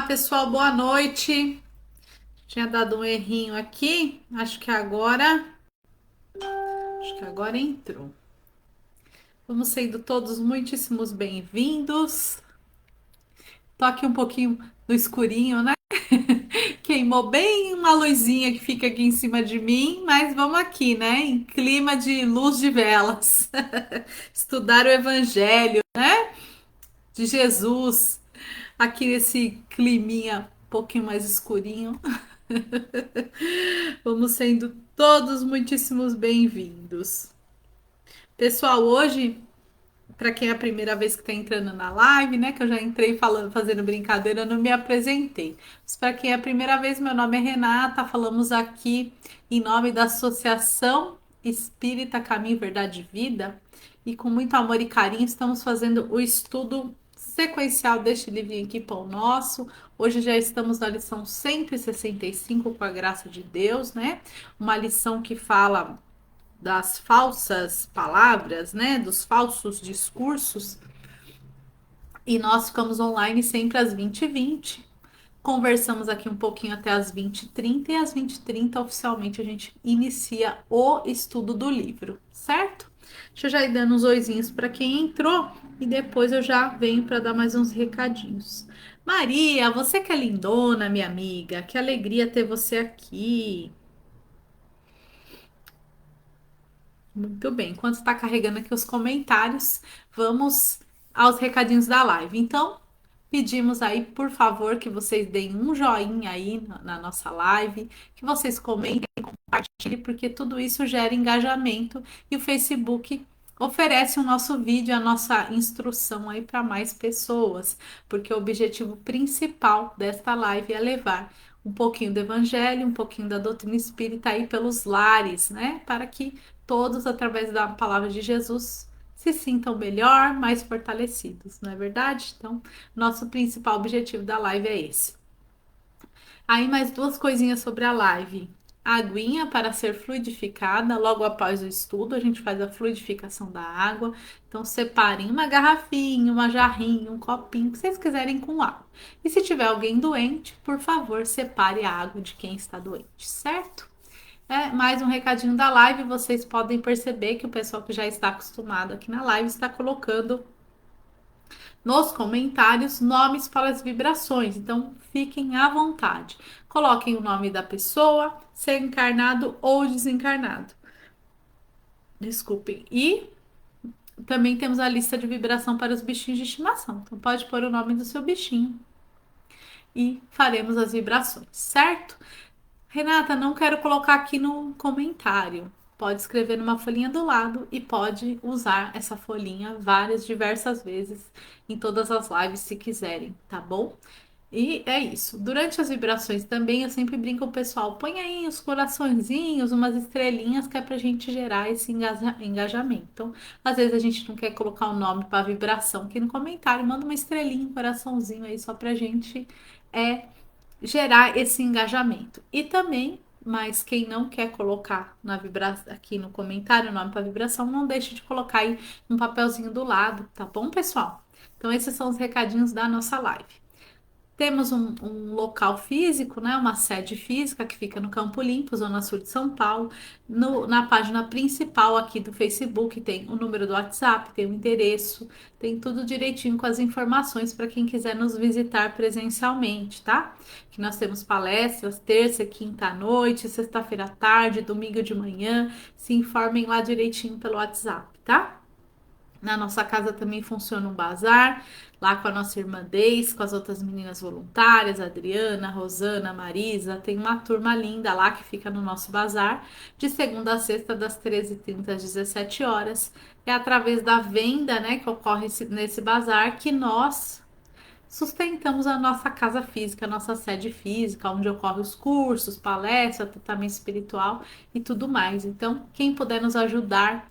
Pessoal, boa noite. Tinha dado um errinho aqui. Acho que agora entrou. Vamos sendo todos muitíssimos bem-vindos. Tô aqui um pouquinho no escurinho, né? Queimou bem uma luzinha que fica aqui em cima de mim, mas vamos aqui, né? Em clima de luz de velas. Estudar o evangelho de Jesus. Aqui nesse climinha um pouquinho mais escurinho. Vamos sendo todos muitíssimos bem-vindos. Pessoal, hoje, para quem é a primeira vez que está entrando na live, né? Que eu já entrei falando, fazendo brincadeira, eu não me apresentei. Mas para quem é a primeira vez, meu nome é Renata, falamos aqui em nome da Associação Espírita Caminho, Verdade e Vida. E com muito amor e carinho, estamos fazendo o estudo sequencial deste livrinho aqui, Pão Nosso. Hoje já estamos na lição 165, com a graça de Deus, né? Uma lição que fala das falsas palavras, né? Dos falsos discursos. E nós ficamos online sempre às 20h20. Conversamos aqui um pouquinho até às 20h30 e às 20h30 oficialmente a gente inicia o estudo do livro, certo? Deixa eu já ir dando uns oizinhos para quem entrou e depois eu já venho para dar mais uns recadinhos. Maria, você que é lindona, minha amiga, que alegria ter você aqui. Muito bem, enquanto está carregando aqui os comentários, vamos aos recadinhos da live. Então, pedimos aí, por favor, que vocês deem um joinha aí na nossa live, que vocês comentem, compartilhem, porque tudo isso gera engajamento e o Facebook oferece o nosso vídeo, a nossa instrução aí para mais pessoas, porque o objetivo principal desta live é levar um pouquinho do evangelho, um pouquinho da doutrina espírita aí pelos lares, né? Para que todos, através da palavra de Jesus, se sintam melhor, mais fortalecidos, não é verdade? Então, nosso principal objetivo da live é esse. Aí, mais duas coisinhas sobre a live. A aguinha para ser fluidificada, logo após o estudo, a gente faz a fluidificação da água. Então, separem uma garrafinha, uma jarrinha, um copinho, que vocês quiserem com água. E se tiver alguém doente, por favor, separe a água de quem está doente, certo? Mais um recadinho da live. Vocês podem perceber que o pessoal que já está acostumado aqui na live está colocando nos comentários nomes para as vibrações. Então, fiquem à vontade. Coloquem o nome da pessoa, ser encarnado ou desencarnado. Desculpem. E também temos a lista de vibração para os bichinhos de estimação. Então, pode pôr o nome do seu bichinho e faremos as vibrações, certo? Renata, não quero colocar aqui no comentário. Pode escrever numa folhinha do lado e pode usar essa folhinha diversas vezes em todas as lives se quiserem, tá bom? E é isso. Durante as vibrações também eu sempre brinco com o pessoal, põe aí os coraçõezinhos, umas estrelinhas que é pra gente gerar esse engajamento. Então, às vezes a gente não quer colocar o nome para vibração aqui no comentário, manda uma estrelinha, um coraçãozinho aí só pra gente é gerar esse engajamento. E também, mas quem não quer colocar na vibração aqui no comentário o nome para vibração, não deixe de colocar aí um papelzinho do lado, tá bom, pessoal? Então esses são os recadinhos da nossa live. Temos um local físico, né? Uma sede física que fica no Campo Limpo, Zona Sul de São Paulo. Na página principal aqui do Facebook tem o número do WhatsApp, tem o endereço, tem tudo direitinho com as informações para quem quiser nos visitar presencialmente, tá? Que nós temos palestras terça, quinta à noite, sexta-feira à tarde, domingo de manhã. Se informem lá direitinho pelo WhatsApp, tá? Na nossa casa também funciona um bazar, lá com a nossa irmã Deis, com as outras meninas voluntárias, Adriana, Rosana, Marisa. Tem uma turma linda lá que fica no nosso bazar, de segunda a sexta, das 13h30 às 17 horas. É através da venda, né, que ocorre nesse bazar que nós sustentamos a nossa casa física, a nossa sede física, onde ocorrem os cursos, palestras, tratamento espiritual e tudo mais. Então, quem puder nos ajudar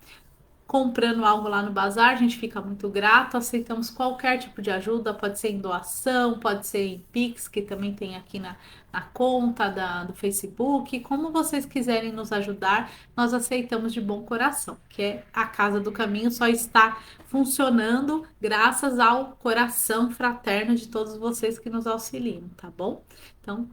comprando algo lá no bazar, a gente fica muito grato. Aceitamos qualquer tipo de ajuda, pode ser em doação, pode ser em Pix, que também tem aqui na a conta do Facebook, como vocês quiserem nos ajudar, nós aceitamos de bom coração, que é a Casa do Caminho só está funcionando graças ao coração fraterno de todos vocês que nos auxiliam, tá bom? Então,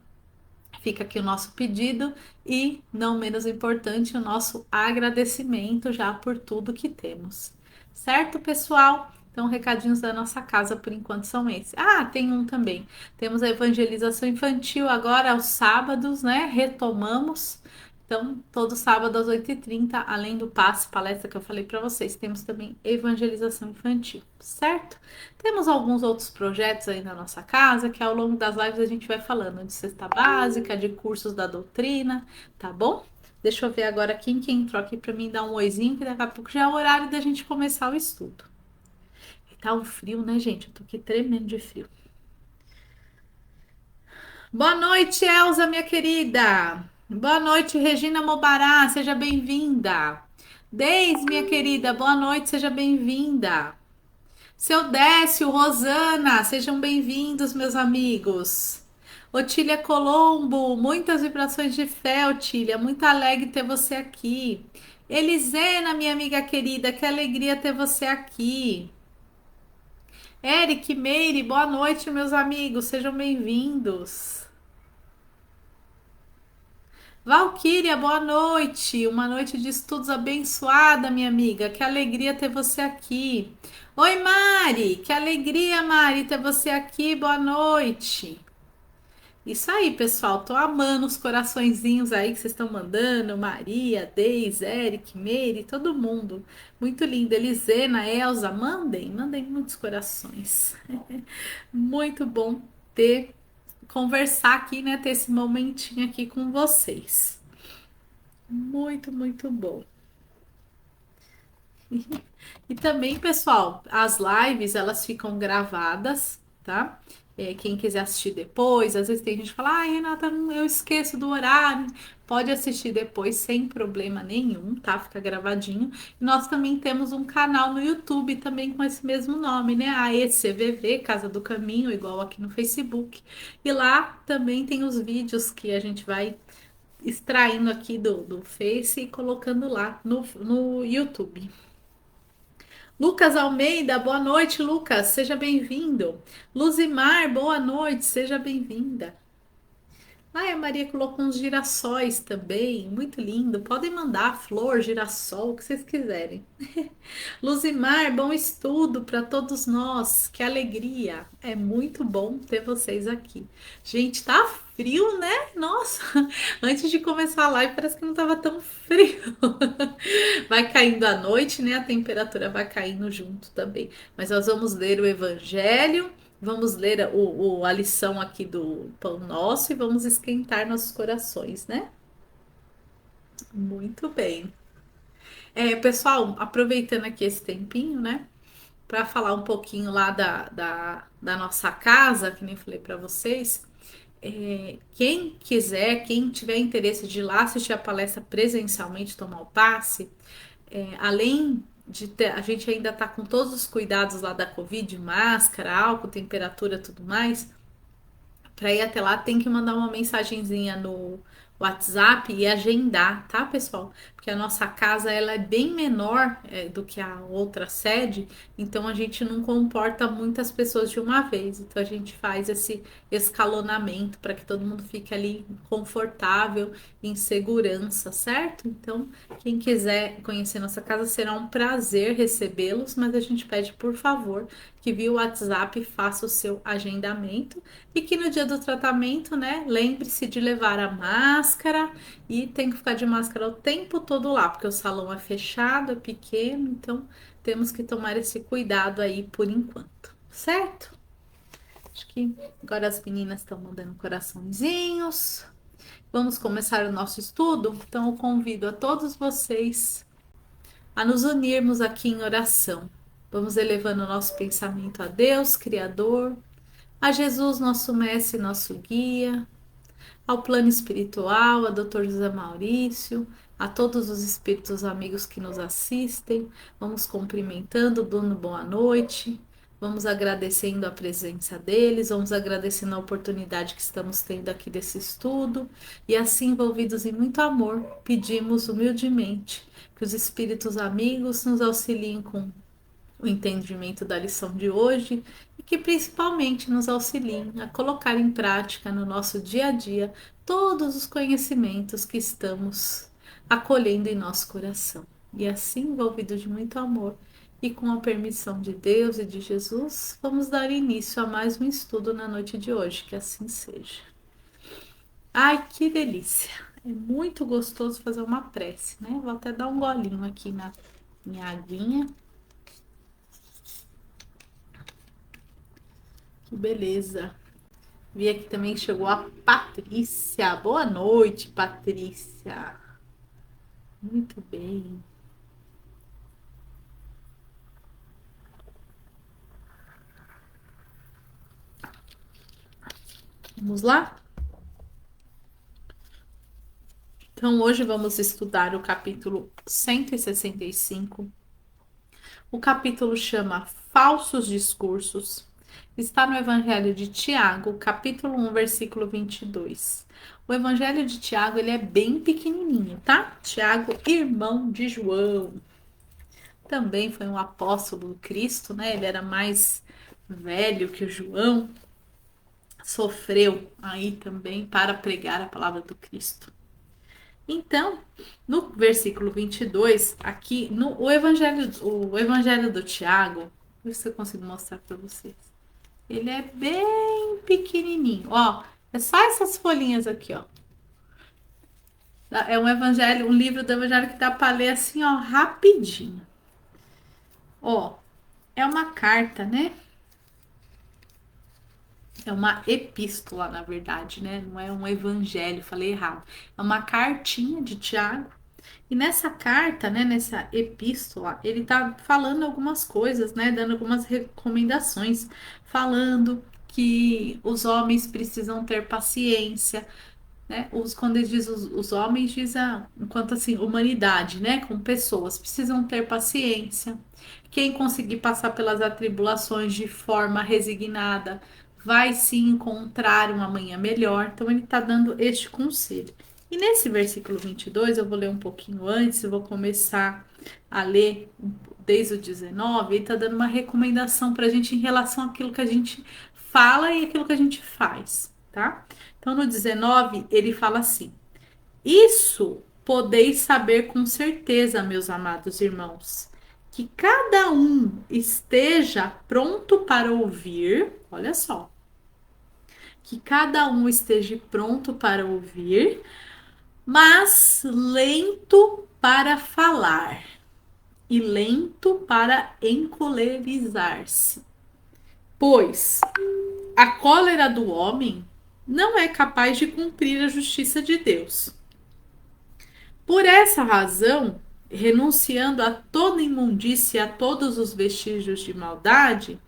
fica aqui o nosso pedido e, não menos importante, o nosso agradecimento já por tudo que temos. Certo, pessoal? Então, recadinhos da nossa casa por enquanto são esses. Ah, tem um também. Temos a evangelização infantil agora aos sábados, né? Retomamos. Então, todo sábado às 8h30, além do passe, palestra que eu falei para vocês, temos também evangelização infantil, certo? Temos alguns outros projetos aí na nossa casa que ao longo das lives a gente vai falando de cesta básica, de cursos da doutrina, tá bom? Deixa eu ver agora quem entrou aqui para mim dar um oizinho, que daqui a pouco já é o horário da gente começar o estudo. E tá um frio, né, gente? Eu tô aqui tremendo de frio. Boa noite, Elza, minha querida. Boa noite, Regina Mobará, seja bem-vinda. Deise, minha querida, boa noite, seja bem-vinda. Seu Décio, Rosana, sejam bem-vindos, meus amigos. Otília Colombo, muitas vibrações de fé, Otília, muito alegre ter você aqui. Elisena, minha amiga querida, que alegria ter você aqui. Eric Meire, boa noite, meus amigos, sejam bem-vindos. Valquíria, boa noite. Uma noite de estudos abençoada, minha amiga. Que alegria ter você aqui. Oi, Mari. Que alegria, Mari, ter você aqui. Boa noite. Isso aí, pessoal. Tô amando os coraçõezinhos aí que vocês estão mandando. Maria, Deise, Eric, Meire, todo mundo. Muito lindo. Elisena, Elza, mandem muitos corações. Muito bom ter conversar aqui, né? Ter esse momentinho aqui com vocês. Muito, muito bom. E também, pessoal, as lives elas ficam gravadas, tá? Quem quiser assistir depois, às vezes tem gente que fala, ai, Renata, eu esqueço do horário. Pode assistir depois sem problema nenhum, tá? Fica gravadinho. E nós também temos um canal no YouTube também com esse mesmo nome, né? A ECVV, Casa do Caminho, igual aqui no Facebook. E lá também tem os vídeos que a gente vai extraindo aqui do Face e colocando lá no YouTube. Lucas Almeida, boa noite, Lucas, seja bem-vindo. Luzimar, boa noite, seja bem-vinda. Ai, a Maria colocou uns girassóis também, muito lindo. Podem mandar flor, girassol, o que vocês quiserem. Luzimar, bom estudo para todos nós. Que alegria. É muito bom ter vocês aqui. Gente, tá frio, né? Nossa, antes de começar a live parece que não tava tão frio. Vai caindo a noite, né? A temperatura vai caindo junto também. Mas nós vamos ler o Evangelho. Vamos ler a lição aqui do Pão Nosso e vamos esquentar nossos corações, né? Muito bem. Pessoal, aproveitando aqui esse tempinho, né? Para falar um pouquinho lá da nossa casa, que nem falei para vocês. Quem quiser, quem tiver interesse de ir lá assistir a palestra presencialmente, tomar o passe, além de ter, a gente ainda tá com todos os cuidados lá da Covid, máscara, álcool, temperatura, tudo mais. Para ir até lá, tem que mandar uma mensagenzinha no WhatsApp e agendar, tá, pessoal? Porque a nossa casa ela é bem menor do que a outra sede, então a gente não comporta muitas pessoas de uma vez. Então a gente faz esse escalonamento para que todo mundo fique ali confortável, em segurança, certo? Então, quem quiser conhecer nossa casa, será um prazer recebê-los, mas a gente pede, por favor, que via o WhatsApp faça o seu agendamento e que no dia do tratamento, né, lembre-se de levar a máscara e tem que ficar de máscara o tempo todo lá, porque o salão é fechado, é pequeno, então temos que tomar esse cuidado aí por enquanto, certo? Acho que agora as meninas estão mandando coraçõezinhos. Vamos começar o nosso estudo? Então eu convido a todos vocês a nos unirmos aqui em oração. Vamos elevando o nosso pensamento a Deus, Criador, a Jesus, nosso mestre, nosso guia, ao plano espiritual, a Dr. José Maurício, a todos os espíritos amigos que nos assistem. Vamos cumprimentando, dando boa noite Vamos agradecendo a presença deles, vamos agradecendo a oportunidade que estamos tendo aqui desse estudo e assim envolvidos em muito amor, pedimos humildemente que os espíritos amigos nos auxiliem com o entendimento da lição de hoje e que principalmente nos auxiliem a colocar em prática no nosso dia a dia todos os conhecimentos que estamos acolhendo em nosso coração. E assim, envolvido de muito amor e com a permissão de Deus e de Jesus, vamos dar início a mais um estudo na noite de hoje, que assim seja. Ai, que delícia! É muito gostoso fazer uma prece, né? Vou até dar um golinho aqui na minha aguinha. Que beleza! Vi aqui também que chegou a Patrícia. Boa noite, Patrícia. Muito bem. Vamos lá? Então, hoje vamos estudar o capítulo 165. O capítulo chama Falsos Discursos. Está no Evangelho de Tiago, capítulo 1, versículo 22. O Evangelho de Tiago, ele é bem pequenininho, tá? Tiago, irmão de João. Também foi um apóstolo do Cristo, né? Ele era mais velho que o João. Sofreu aí também para pregar a palavra do Cristo. Então, no versículo 22, aqui no o evangelho do Tiago, ver se eu consigo mostrar para vocês. Ele é bem pequenininho, ó. É só essas folhinhas aqui, ó. É um evangelho, um livro do evangelho que dá para ler assim, ó, rapidinho. Ó, é uma carta, né? É uma epístola, na verdade, né? Não é um evangelho, falei errado. É uma cartinha de Tiago. E nessa carta, né, nessa epístola, ele tá falando algumas coisas, né, dando algumas recomendações, falando que os homens precisam ter paciência, né? Quando ele diz os homens, diz enquanto assim, humanidade, né? Com pessoas, precisam ter paciência. Quem conseguir passar pelas atribulações de forma resignada vai se encontrar uma manhã melhor. Então, ele está dando este conselho. E nesse versículo 22, eu vou ler um pouquinho antes, eu vou começar a ler desde o 19, ele está dando uma recomendação para a gente em relação àquilo que a gente fala e aquilo que a gente faz, tá? Então, no 19, ele fala assim: Isso podeis saber com certeza, meus amados irmãos, que cada um esteja pronto para ouvir, olha só, que cada um esteja pronto para ouvir, mas lento para falar e lento para encolerizar-se. Pois a cólera do homem não é capaz de cumprir a justiça de Deus. Por essa razão, renunciando a toda imundície e a todos os vestígios de maldade,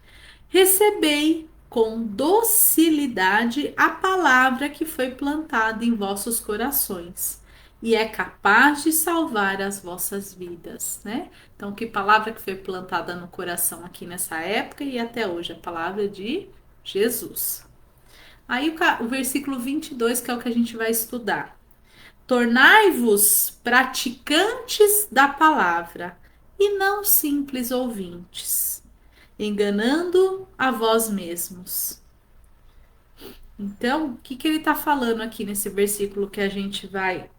recebei com docilidade a palavra que foi plantada em vossos corações e é capaz de salvar as vossas vidas, né? Então, que palavra que foi plantada no coração aqui nessa época e até hoje? A palavra de Jesus. Aí o versículo 22, que é o que a gente vai estudar. Tornai-vos praticantes da palavra e não simples ouvintes, enganando a vós mesmos. Então, o que ele está falando aqui nesse versículo que a gente vai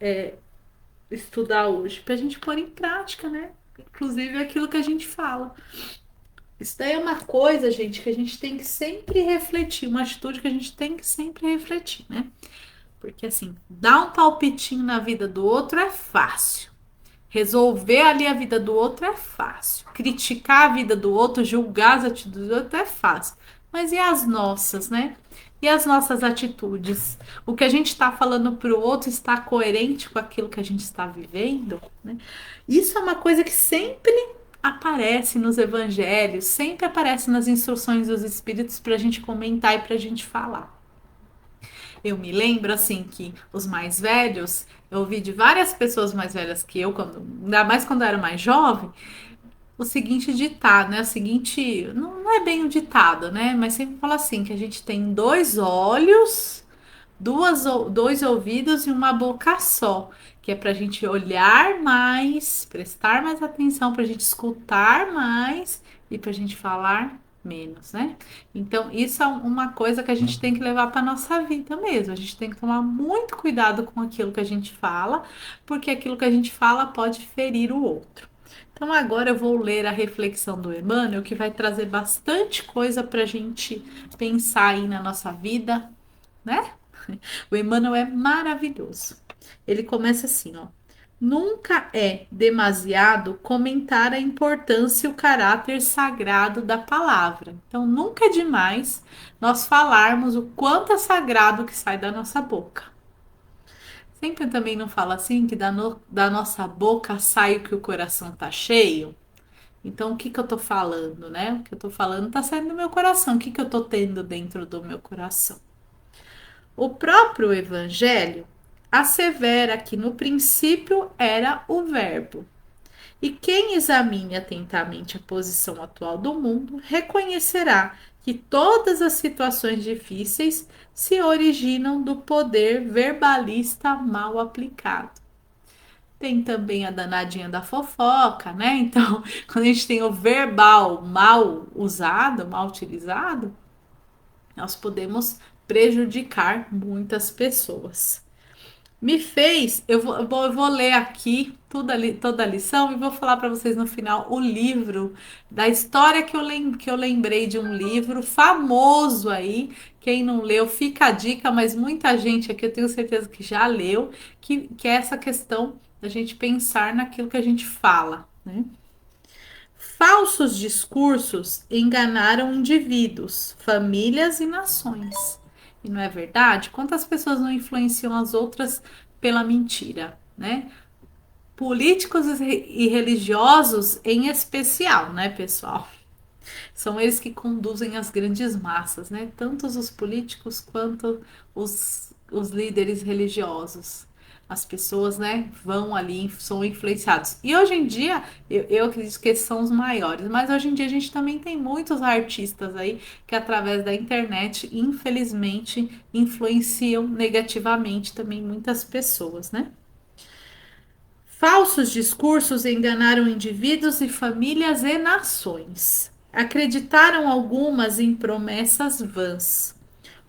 estudar hoje? Para a gente pôr em prática, né? Inclusive aquilo que a gente fala. Isso daí é uma coisa, gente, que a gente tem que sempre refletir, uma atitude que a gente tem que sempre refletir, né? Porque assim, dar um palpitinho na vida do outro é fácil. Resolver ali a vida do outro é fácil. Criticar a vida do outro, julgar as atitudes do outro é fácil. Mas e as nossas, né? E as nossas atitudes? O que a gente está falando para o outro está coerente com aquilo que a gente está vivendo? Né? Isso é uma coisa que sempre aparece nos evangelhos, sempre aparece nas instruções dos espíritos para a gente comentar e para a gente falar. Eu me lembro assim que os mais velhos, eu ouvi de várias pessoas mais velhas que eu, ainda mais quando eu era mais jovem, o seguinte ditado, né? O seguinte, não é bem um ditado, né? Mas sempre fala assim, que a gente tem dois olhos, dois ouvidos e uma boca só, que é para a gente olhar mais, prestar mais atenção, para a gente escutar mais e para a gente falar menos, né? Então, isso é uma coisa que a gente tem que levar para nossa vida mesmo. A gente tem que tomar muito cuidado com aquilo que a gente fala, porque aquilo que a gente fala pode ferir o outro. Então, agora eu vou ler a reflexão do Emmanuel, que vai trazer bastante coisa para a gente pensar aí na nossa vida, né? O Emmanuel é maravilhoso. Ele começa assim, ó. Nunca é demasiado comentar a importância e o caráter sagrado da palavra. Então, nunca é demais nós falarmos o quanto é sagrado que sai da nossa boca. Sempre também não fala assim que da nossa boca sai o que o coração tá cheio. Então, o que que eu tô falando, né? O que eu tô falando tá saindo do meu coração. O que que eu tô tendo dentro do meu coração? O próprio Evangelho assevera que no princípio era o Verbo. E quem examine atentamente a posição atual do mundo reconhecerá que todas as situações difíceis se originam do poder verbalista mal aplicado. Tem também a danadinha da fofoca, né? Então, quando a gente tem o verbal mal usado, mal utilizado, nós podemos prejudicar muitas pessoas. Me fez, eu vou ler aqui toda a lição e vou falar para vocês no final o livro da história que eu lembrei de um livro famoso aí. Quem não leu, fica a dica, mas muita gente aqui eu tenho certeza que já leu, que é essa questão da gente pensar naquilo que a gente fala, né? Falsos discursos enganaram indivíduos, famílias e nações. E não é verdade? Quantas pessoas não influenciam as outras pela mentira, né? Políticos e religiosos em especial, né, pessoal? São eles que conduzem as grandes massas, né? Tanto os políticos quanto os líderes religiosos. As pessoas, né, vão ali, são influenciados. E hoje em dia, eu acredito que esses são os maiores, mas hoje em dia a gente também tem muitos artistas aí que, através da internet, infelizmente, influenciam negativamente também muitas pessoas, né? Falsos discursos enganaram indivíduos e famílias e nações. Acreditaram algumas em promessas vãs,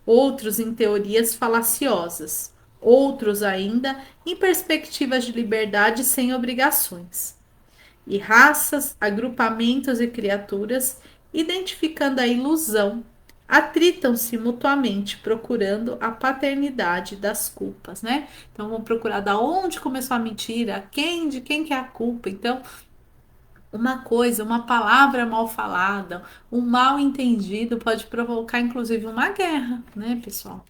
outros em teorias falaciosas, outros ainda em perspectivas de liberdade sem obrigações. E raças, agrupamentos e criaturas, identificando a ilusão, atritam-se mutuamente, procurando a paternidade das culpas, né? Então vão procurar da onde começou a mentira, de quem que é a culpa. Então, uma coisa, uma palavra mal falada, um mal entendido pode provocar inclusive uma guerra, né, pessoal?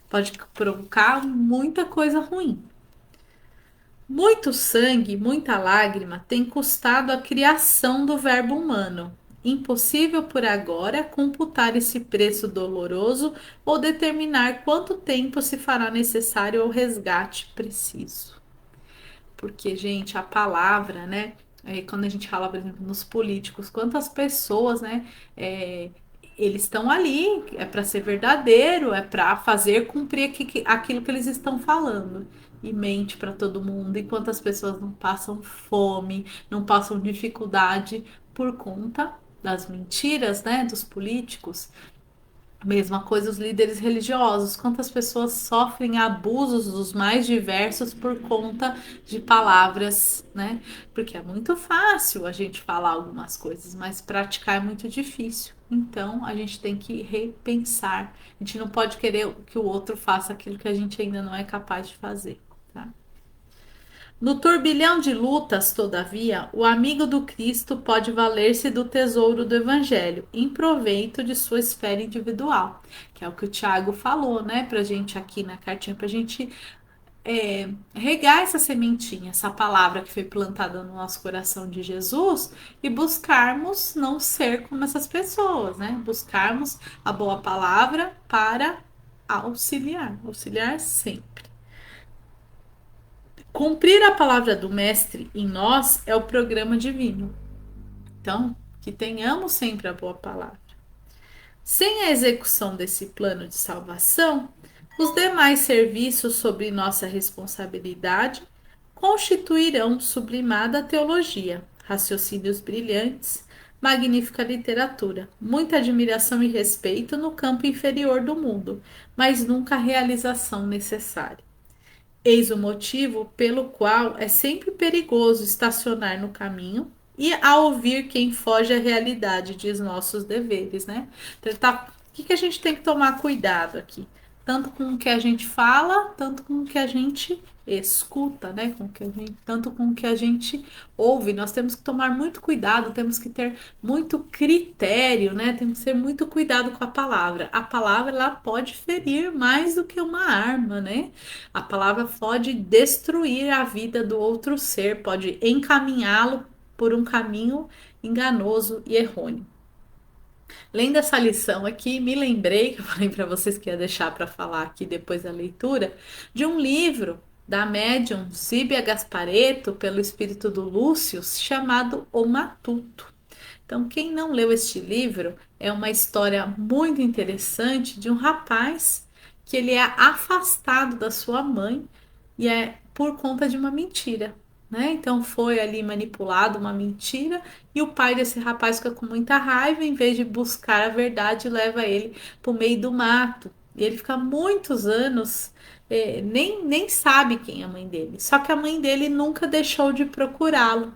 Pode provocar muita coisa ruim. Muito sangue, muita lágrima tem custado a criação do verbo humano. Impossível por agora computar esse preço doloroso ou determinar quanto tempo se fará necessário ao resgate preciso. Porque, gente, a palavra, né? Quando a gente fala, por exemplo, nos políticos, quantas pessoas, né? é, Eles estão ali, é para ser verdadeiro, é para fazer cumprir aquilo que eles estão falando. E mente para todo mundo. E quantas pessoas não passam fome, não passam dificuldade por conta das mentiras, né? Dos políticos. Mesma coisa os líderes religiosos. Quantas pessoas sofrem abusos dos mais diversos por conta de palavras, né? Porque é muito fácil a gente falar algumas coisas, mas praticar é muito difícil. Então a gente tem que repensar. A gente não pode querer que o outro faça aquilo que a gente ainda não é capaz de fazer, tá? No turbilhão de lutas, todavia, o amigo do Cristo pode valer-se do tesouro do Evangelho em proveito de sua esfera individual, que é o que o Tiago falou, né, pra gente aqui na cartinha, pra gente regar essa sementinha, essa palavra que foi plantada no nosso coração de Jesus e buscarmos não ser como essas pessoas, né? Buscarmos a boa palavra para auxiliar sempre. Cumprir a palavra do Mestre em nós é o programa divino. Então, que tenhamos sempre a boa palavra. Sem a execução desse plano de salvação, os demais serviços sobre nossa responsabilidade constituirão sublimada teologia, raciocínios brilhantes, magnífica literatura, muita admiração e respeito no campo inferior do mundo, mas nunca a realização necessária. Eis o motivo pelo qual é sempre perigoso estacionar no caminho e a ouvir quem foge à realidade de nossos deveres, né? Então, o que a gente tem que tomar cuidado aqui? Tanto com o que a gente fala, tanto com o que a gente escuta, né? Tanto com o que a gente ouve. Nós temos que tomar muito cuidado, temos que ter muito critério, né? Temos que ter muito cuidado com a palavra. A palavra, ela pode ferir mais do que uma arma, né? A palavra pode destruir a vida do outro ser, pode encaminhá-lo por um caminho enganoso e errôneo. Lendo essa lição aqui, me lembrei, que eu falei para vocês que ia deixar para falar aqui depois da leitura, de um livro da médium Zíbia Gasparetto, pelo espírito do Lúcio, chamado O Matuto. Então, quem não leu este livro, é uma história muito interessante de um rapaz que ele é afastado da sua mãe e é por conta de uma mentira, né? Então foi ali manipulado uma mentira e o pai desse rapaz fica com muita raiva, em vez de buscar a verdade, leva ele para o meio do mato. E ele fica muitos anos, nem sabe quem é a mãe dele. Só que a mãe dele nunca deixou de procurá-lo.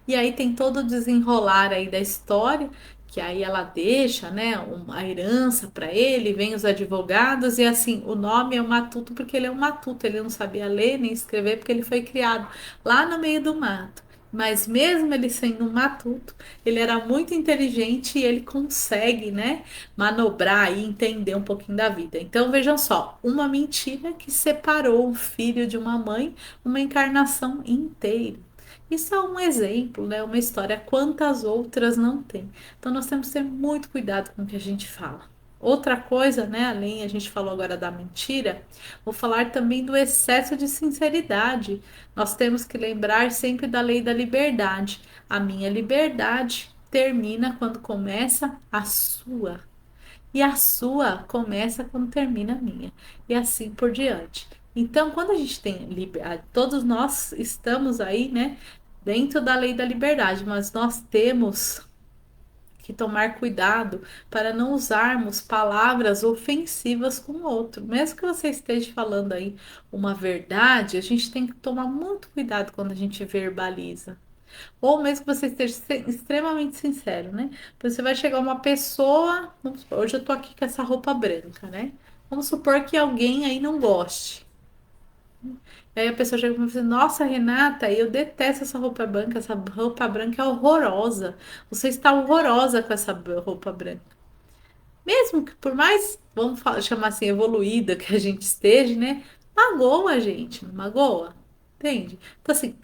E aí tem todo o desenrolar aí da história, que aí ela deixa, né, a herança para ele, vem os advogados e assim, o nome é o Matuto porque ele é um matuto, ele não sabia ler nem escrever porque ele foi criado lá no meio do mato. Mas mesmo ele sendo um matuto, ele era muito inteligente e ele consegue, né, manobrar e entender um pouquinho da vida. Então vejam só, uma mentira que separou um filho de uma mãe, uma encarnação inteira. Isso é um exemplo, né? Uma história, quantas outras não tem. Então nós temos que ter muito cuidado com o que a gente fala. Outra coisa, né? Além, a gente falou agora da mentira, vou falar também do excesso de sinceridade. Nós temos que lembrar sempre da lei da liberdade. A minha liberdade termina quando começa a sua. E a sua começa quando termina a minha. E assim por diante. Então, quando a gente tem liberdade, todos nós estamos aí, né, dentro da lei da liberdade, mas nós temos que tomar cuidado para não usarmos palavras ofensivas com o outro. Mesmo que você esteja falando aí uma verdade, a gente tem que tomar muito cuidado quando a gente verbaliza. Ou mesmo que você esteja extremamente sincero, né? Você vai chegar uma pessoa, hoje eu tô aqui com essa roupa branca, né? Vamos supor que alguém aí não goste. Aí a pessoa chega e fala assim, nossa, Renata, eu detesto essa roupa branca é horrorosa. Você está horrorosa com essa roupa branca. Mesmo que por mais, vamos chamar assim, evoluída que a gente esteja, né? Magoa a gente, não magoa? Entende? Então, assim,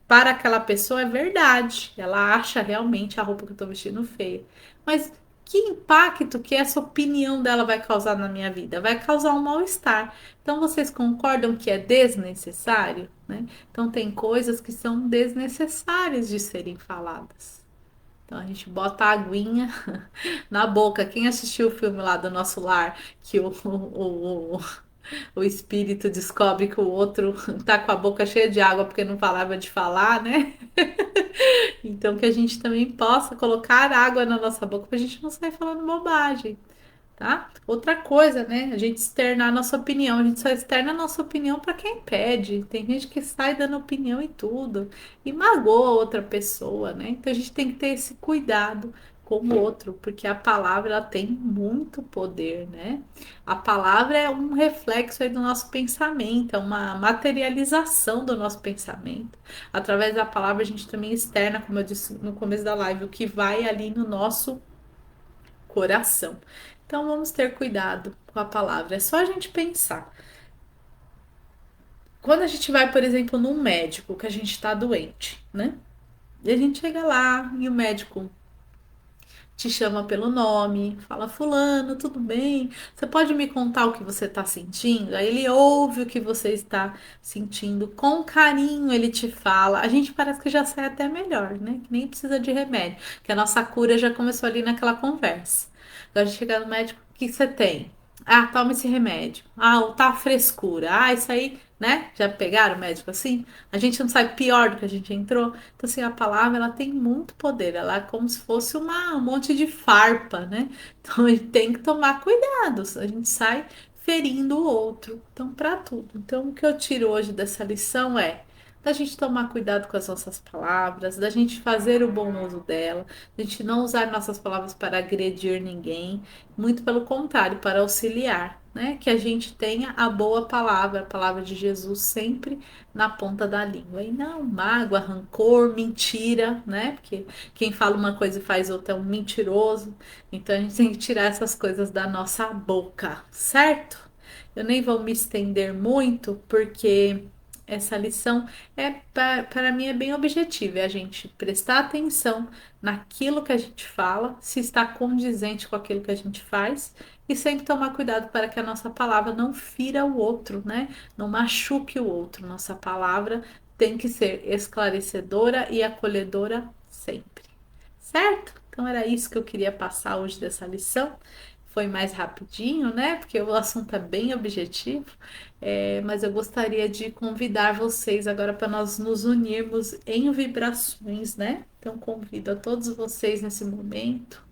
para aquela pessoa é verdade. Ela acha realmente a roupa que eu tô vestindo feia. Mas que impacto que essa opinião dela vai causar na minha vida? Vai causar um mal-estar. Então, vocês concordam que é desnecessário, né? Então, tem coisas que são desnecessárias de serem faladas. Então, a gente bota a aguinha na boca. Quem assistiu o filme lá do Nosso Lar, que o espírito descobre que o outro tá com a boca cheia de água porque não parava de falar, né? Então que a gente também possa colocar água na nossa boca pra gente não sair falando bobagem, tá? Outra coisa, né? A gente externar a nossa opinião. A gente só externa a nossa opinião para quem pede. Tem gente que sai dando opinião e tudo e magoa outra pessoa, né? Então a gente tem que ter esse cuidado com o outro, porque a palavra ela tem muito poder, né? A palavra é um reflexo aí do nosso pensamento, é uma materialização do nosso pensamento. Através da palavra a gente também externa, como eu disse no começo da live, o que vai ali no nosso coração. Então vamos ter cuidado com a palavra. É só a gente pensar. Quando a gente vai, por exemplo, num médico que a gente está doente, né? E a gente chega lá e o médico te chama pelo nome, fala: Fulano, tudo bem? Você pode me contar o que você está sentindo? Aí ele ouve o que você está sentindo, com carinho ele te fala. A gente parece que já sai até melhor, né? Que nem precisa de remédio, que a nossa cura já começou ali naquela conversa. Agora de chegar no médico, o que você tem? Ah, toma esse remédio. Ah, tá frescura. Ah, isso aí, né? Já pegaram o médico assim? A gente não sai pior do que a gente entrou. Então, assim, a palavra, ela tem muito poder. Ela é como se fosse um monte de farpa, né? Então, a gente tem que tomar cuidado. A gente sai ferindo o outro. Então, para tudo. Então, o que eu tiro hoje dessa lição é da gente tomar cuidado com as nossas palavras, da gente fazer o bom uso dela, da gente não usar nossas palavras para agredir ninguém, muito pelo contrário, para auxiliar, né? Que a gente tenha a boa palavra, a palavra de Jesus sempre na ponta da língua. E não mágoa, rancor, mentira, né? Porque quem fala uma coisa e faz outra é um mentiroso. Então a gente tem que tirar essas coisas da nossa boca, certo? Eu nem vou me estender muito, porque essa lição para mim é bem objetiva, é a gente prestar atenção naquilo que a gente fala, se está condizente com aquilo que a gente faz, e sempre tomar cuidado para que a nossa palavra não fira o outro, né? Não machuque o outro. Nossa palavra tem que ser esclarecedora e acolhedora sempre. Certo? Então era isso que eu queria passar hoje dessa lição. Foi mais rapidinho, né? Porque o assunto é bem objetivo. Mas eu gostaria de convidar vocês agora para nós nos unirmos em vibrações, né? Então convido a todos vocês nesse momento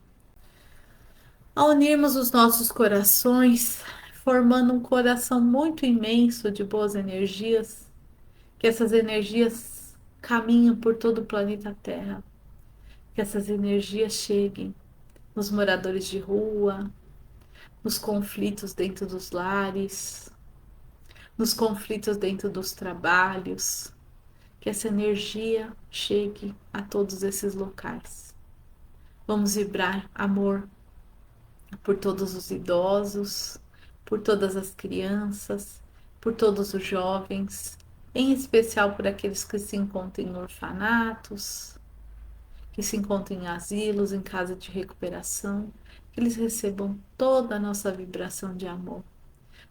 a unirmos os nossos corações, formando um coração muito imenso de boas energias, que essas energias caminhem por todo o planeta Terra, que essas energias cheguem nos moradores de rua, nos conflitos dentro dos lares, nos conflitos dentro dos trabalhos, que essa energia chegue a todos esses locais. Vamos vibrar amor por todos os idosos, por todas as crianças, por todos os jovens, em especial por aqueles que se encontram em orfanatos, que se encontram em asilos, em casa de recuperação, que eles recebam toda a nossa vibração de amor.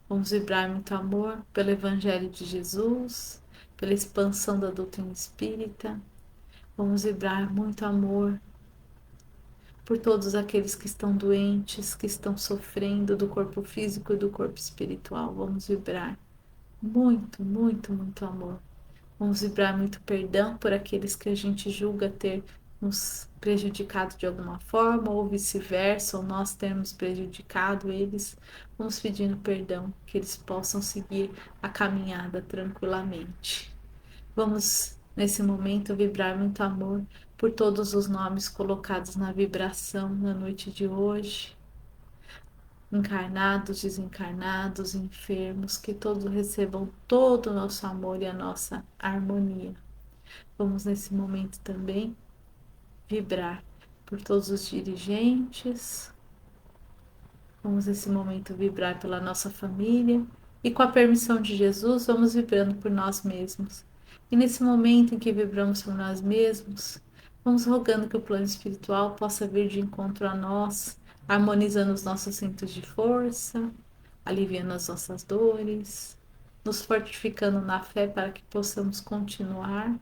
Vamos vibrar muito amor pelo Evangelho de Jesus, pela expansão da doutrina espírita. Vamos vibrar muito amor por todos aqueles que estão doentes, que estão sofrendo do corpo físico e do corpo espiritual. Vamos vibrar muito, muito, muito amor. Vamos vibrar muito perdão por aqueles que a gente julga ter nos prejudicado de alguma forma, ou vice-versa, ou nós termos prejudicado eles. Vamos pedindo perdão, que eles possam seguir a caminhada tranquilamente. Vamos, nesse momento, vibrar muito amor por todos os nomes colocados na vibração na noite de hoje. Encarnados, desencarnados, enfermos, que todos recebam todo o nosso amor e a nossa harmonia. Vamos, nesse momento, também vibrar por todos os dirigentes. Vamos, nesse momento, vibrar pela nossa família. E com a permissão de Jesus, vamos vibrando por nós mesmos. E nesse momento em que vibramos por nós mesmos, vamos rogando que o plano espiritual possa vir de encontro a nós, harmonizando os nossos centros de força, aliviando as nossas dores, nos fortificando na fé para que possamos continuar.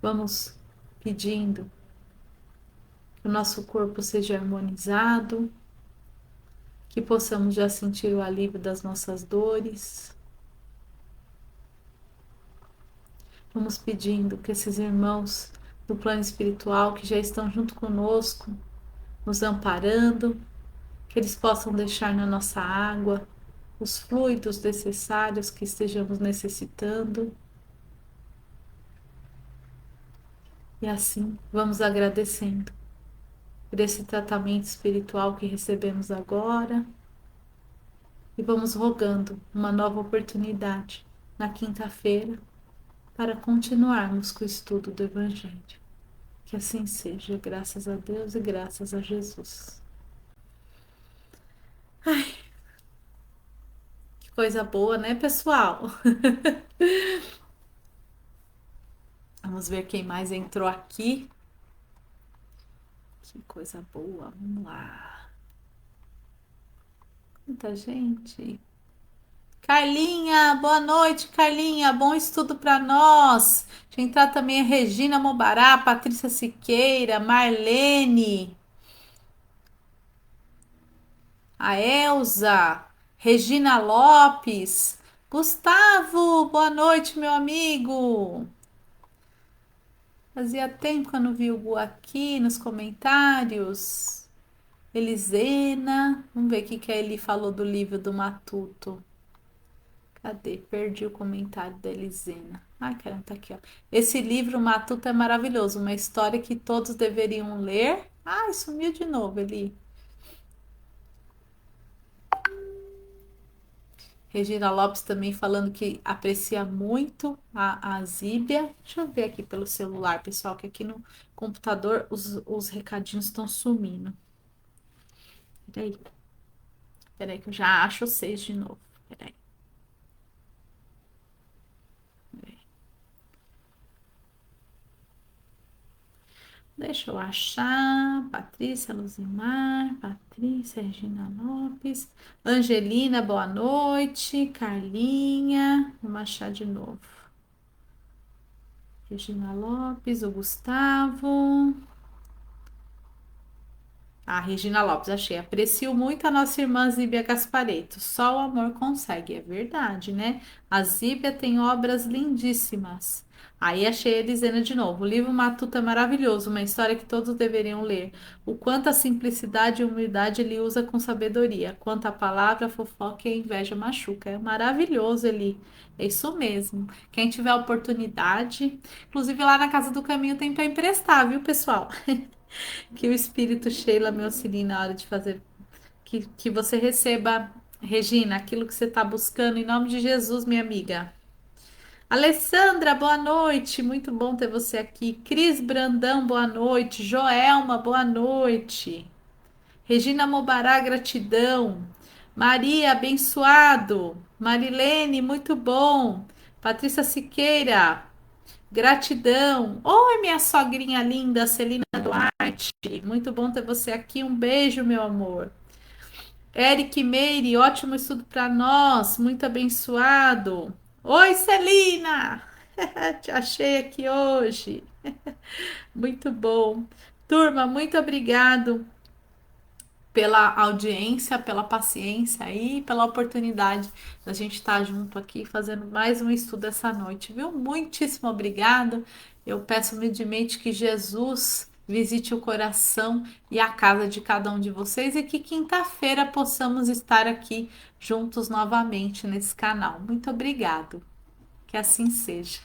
Vamos pedindo que o nosso corpo seja harmonizado, que possamos já sentir o alívio das nossas dores. Vamos pedindo que esses irmãos do plano espiritual que já estão junto conosco, nos amparando, que eles possam deixar na nossa água os fluidos necessários que estejamos necessitando. E assim vamos agradecendo por esse tratamento espiritual que recebemos agora e vamos rogando uma nova oportunidade na quinta-feira para continuarmos com o estudo do Evangelho. Que assim seja, graças a Deus e graças a Jesus. Ai, que coisa boa, né, pessoal? Vamos ver quem mais entrou aqui. Que coisa boa. Vamos lá. Muita gente. Carlinha, boa noite, Carlinha. Bom estudo para nós. Deixa eu entrar também a Regina Mobará, Patrícia Siqueira, Marlene, a Elza, Regina Lopes, Gustavo, boa noite, meu amigo. Fazia tempo que eu não vi o Gu aqui nos comentários. Elisena, vamos ver o que a Eli falou do livro do Matuto. Cadê? Perdi o comentário da Elisena. Ai, caramba, tá aqui, ó. Esse livro, Matuto, é maravilhoso. Uma história que todos deveriam ler. Ai, sumiu de novo, Eli. Regina Lopes também falando que aprecia muito a Zíbia. Deixa eu ver aqui pelo celular, pessoal, que aqui no computador os recadinhos estão sumindo. Peraí. Peraí, que eu já acho vocês de novo. Peraí. Deixa eu achar. Patrícia Luzimar, Patrícia Regina Lopes, Angelina, boa noite. Carlinha, vamos achar de novo. Regina Lopes, o Gustavo. A Regina Lopes, achei. Aprecio muito a nossa irmã Zíbia Gaspareto. Só o amor consegue, é verdade, né? A Zíbia tem obras lindíssimas. Aí achei a Elisena de novo. O livro Matuto é maravilhoso, uma história que todos deveriam ler. O quanto a simplicidade e humildade ele usa com sabedoria. Quanto a palavra, a fofoca e a inveja machuca. É maravilhoso, Eli. É isso mesmo. Quem tiver oportunidade, inclusive lá na Casa do Caminho tem para emprestar, viu, pessoal? Que o Espírito Sheila me auxilie na hora de fazer, que você receba, Regina, aquilo que você está buscando, em nome de Jesus, minha amiga. Alessandra, boa noite, muito bom ter você aqui. Cris Brandão, boa noite. Joelma, boa noite. Regina Mobará, gratidão. Maria, abençoado. Marilene, muito bom. Patrícia Siqueira, gratidão. Oi, minha sogrinha linda, Celina Duarte. Muito bom ter você aqui. Um beijo, meu amor. Eric Meire, ótimo estudo para nós. Muito abençoado. Oi, Celina. Te achei aqui hoje. Muito bom. Turma, muito obrigado pela audiência, pela paciência e pela oportunidade da gente estar junto aqui fazendo mais um estudo essa noite, viu? Muitíssimo obrigado. Eu peço humildemente que Jesus visite o coração e a casa de cada um de vocês e que quinta-feira possamos estar aqui juntos novamente nesse canal. Muito obrigado. Que assim seja.